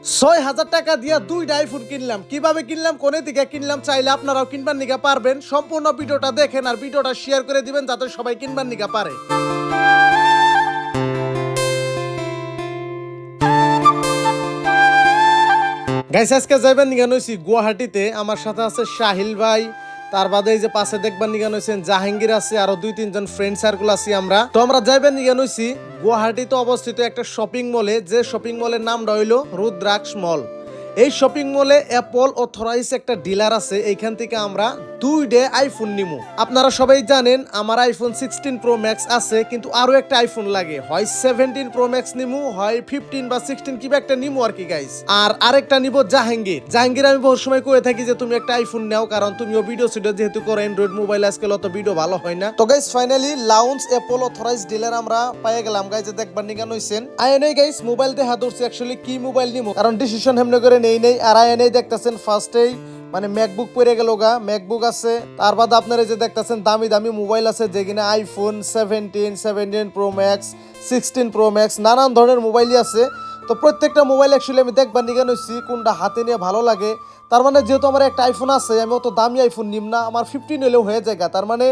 ৬,০০০ টাকা দিয়া দুইটা আইফোন কিনলাম। কিভাবে কিনলাম, কোনে থেকে কিনলাম, চাইলে আপনারাও কিনবার নিগা পারবেন। সম্পূর্ণ ভিডিওটা দেখেন আর ভিডিওটা শেয়ার করে দিবেন যাতে সবাই কিনবার নিগা পারে। গাইস আজকে যাইবেন নিগা নইছি গুয়াহাটিতে। আমার সাথে আছে সাহিল ভাই, তার বাদে এই যে পাশে দেখবার নিগা নইছেন জাহাঙ্গীর আছে, আরো 2-3 জন ফ্রেন্ড সার্কেল আছি আমরা। তো আমরা যাইবেন নিগা নইছি গুয়াহাটিতে অবস্থিত একটা শপিং মলে, যে শপিং মলের নামটা হইলো রুদ্রাক্ষ মল। এই শপিং মলে অ্যাপল অথরাইজ একটা ডিলার আছে, এইখান থেকে আমরা দুইটা আইফোন নিমু। আপনারা সবাই জানেন আমার আইফোন 16 প্রো ম্যাক্স আছে, কিন্তু আরো একটা আইফোন লাগে, হয় 17 প্রো ম্যাক্স নিমু, হয় 15 বা 16 কিবা একটা নিমু আর কি গাইস। আর আরেকটা নিব জাহাঙ্গীর আমি বহু সময় কয়ে থাকি যে তুমি একটা আইফোন নাও, কারণ তুমিও ভিডিও সিডিও যেহেতু করো, অ্যান্ড্রয়েড মোবাইল আজকাল অত ভিডিও ভালো হয় না। তো guys finally lounge Apple authorised dealer আমরা পেয়ে গেলাম গাইস, যে দেখবার নিগা নইছেন। আইএনএ গাইস মোবাইল দেখা ধরছি অ্যাকচুয়ালি কি মোবাইল নিমু, কারণ ডিসিশন হেমনে করে নেই। আর আইএনএ দেখতেছেন ফার্স্টেই মানে ম্যাকবুক পড়ে গেল গা, ম্যাকবুক আছে। তার বাদ আপনারা যে দেখতেছেন দামি দামি মোবাইল আছে, যেখানে iPhone 17 pro max, 16 pro max, নানান ধরনের মোবাইলই আছে। তো প্রত্যেকটা মোবাইল অ্যাকচুয়ালি আমি দেখবার নিগা নইছি কোনটা হাতে নিয়ে ভালো লাগে। তার মানে যেহেতু আমার একটা আইফোন আছে, আমি অত দামি আইফোন নিম না, আমার 15 হলেও হয়ে যায়। তার মানে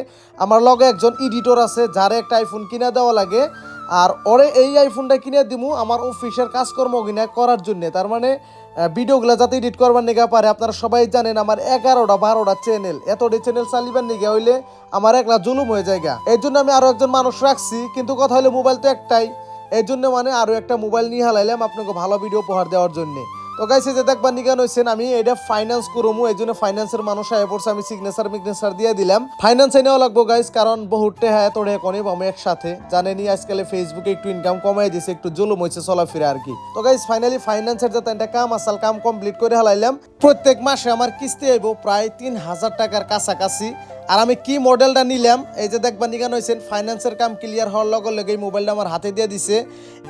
আমার লগে একজন এডিটর আছে যারে একটা আইফোন কিনে দেওয়া লাগে, আর ওরে এই আইফোনটা কিনে দিমু আমার অফিসের কাজকর্ম কিনা করার জন্য। তার মানে ভিডিওগুলো যাতে এডিট করবার নিগা পারে। আপনারা সবাই জানেন আমার 11টা-12টা চ্যানেল, এতটি চ্যানেল চালিবার নিগা হইলে আমার একলা জুলুম হয়ে যায়। এই জন্য আমি আরো একজন মানুষ রাখছি, কিন্তু কথা হলো মোবাইল তো একটাই, এই জন্য মানে আরো একটা মোবাইল নিয়ে হালাইলাম আপনাকে ভালো ভিডিও উপহার দেওয়ার জন্য। তো গাইস এই যে দেখবার নিগা নইছেন আমি এটা ফাইন্যান্স করবো, এই জন্য ফাইন্যান্সের মানুষ আয় পড়ছে, আমি সিগনেচার দিয়ে দিলাম। ফাইন্যান্স নেওয়া লাগবো গাইস, কারণ বহুত হ্যাঁ তোড়ে কনে আমি একসাথে জানেনি আজকাল ফেসবুকে একটু ইনকাম কমাই দিছে, একটু জুলুম হয়েছে চলাফেরা আর কি। তো গাইস ফাইনালি ফাইন্যান্সের যাতে একটা কাম আসাল কাম কমপ্লিট করে হালাইলাম। প্রত্যেক মাসে আমার কিস্তি আইব প্রায় 3,000 টাকার কাছাকাছি। আর আমি কি মডেলটা নিলাম এই যে দেখবার নিগা নইছেন, ফাইন্যান্সের কাম ক্লিয়ার হওয়ার লগে লগে এই মোবাইলটা আমার হাতে দিয়ে দিছে।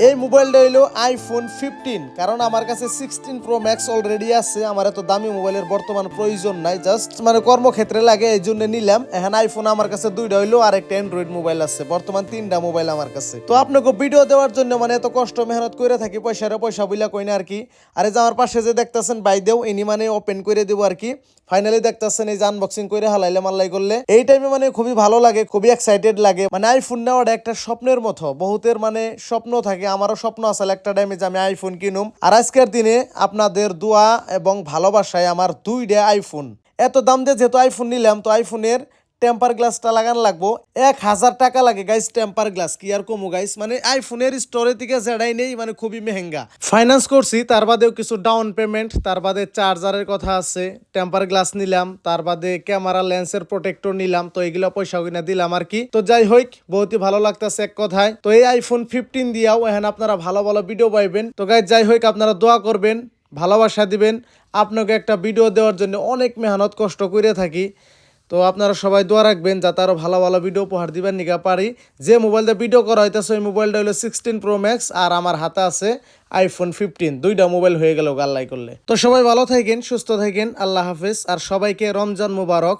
এই মোবাইলটা হইলো আইফোন 15, কারণ আমার কাছে 16 প্রো ম্যাক্স অলরেডি আছে। আমার এত দামি মোবাইলের বর্তমান প্রয়োজন নাই, জাস্ট মানে কর্মক্ষেত্রে লাগে, এই জন্য নিলাম। এখন আইফোন আমার কাছে 2টা হইলো, আর একটা অ্যান্ড্রয়েড মোবাইল আছে, বর্তমান 3টা মোবাইল আমার কাছে। তো আপনাকে ভিডিও দেওয়ার জন্য মানে এত কষ্ট মেহনত করে থাকি, পয়সা বইলা কই না আর কি। আর এই যে আমার পাশে যে দেখতেছেন বাইদেও, ইনি মানে ওপেন করে দেবো আর কি। ফাইনালি দেখতেছেন এই যে আনবক্সিং করে হালাইলাম আল্লাহ করলে। এই টাইমে মানে খুবই ভালো লাগে, খুবই এক্সাইটেড লাগে। মানে আইফোন নেওয়াটা একটা স্বপ্নের মতো, বহুতের মানে স্বপ্ন থাকে, আমারও স্বপ্ন আসলে একটা টাইমে যে আমি আইফোন কিনুম। আর আজকের দিনে আপনাদের দোয়া এবং ভালোবাসায় আমার 2টা আইফোন। এত দাম দিয়ে যেহেতু আইফোন নিলাম, তো আইফোনের টেম্পার গ্লাসটা লাগানো লাগবো 1,000 টাকা লাগে গাইস। টেম্পার গ্লাস কি আর কমু গাইস, মানে আইফোনের স্টোরে থেকে যেটাই নেই মানে খুবই মেহেঙ্গা। ফাইন্যান্স করছি, তার বাদেও কিছু ডাউন পেমেন্ট, তার বাদে চার্জারের কথা আছে, টেম্পার গ্লাস নিলাম, তার বাদে ক্যামেরা লেন্সের প্রোটেক্টর নিলাম। তো এগুলো পয়সা কিনা দিলাম আর কি। তো যাই হোক বহুতই ভালো লাগতেছে এক কথায়। তো এই আইফোন 15 দিয়াও এখন আপনারা ভালো ভালো ভিডিও পাইবেন। তো গাইস যাই হোক আপনারা দোয়া করবেন, ভালোবাসা দিবেন। আপনাকে একটা ভিডিও দেওয়ার জন্য অনেক মেহনত কষ্ট করে থাকি। তো আপনারা সবাই দোয়া রাখবেন যাতে আরো ভালো ভালো ভিডিও উপহার দিবেন নিগা পারি। যে মোবাইলটা ভিডিও করা হইতেছে ওই মোবাইলটা হলো 16 প্রো ম্যাক্স, আর আমার হাতে আছে আইফোন 15। 2টা মোবাইল হয়ে গেল গাল্লাই করলে। তো সবাই ভালো থাকেন, সুস্থ থাকেন, আল্লাহ হাফেজ। আর সবাইকে রমজান মুবারক।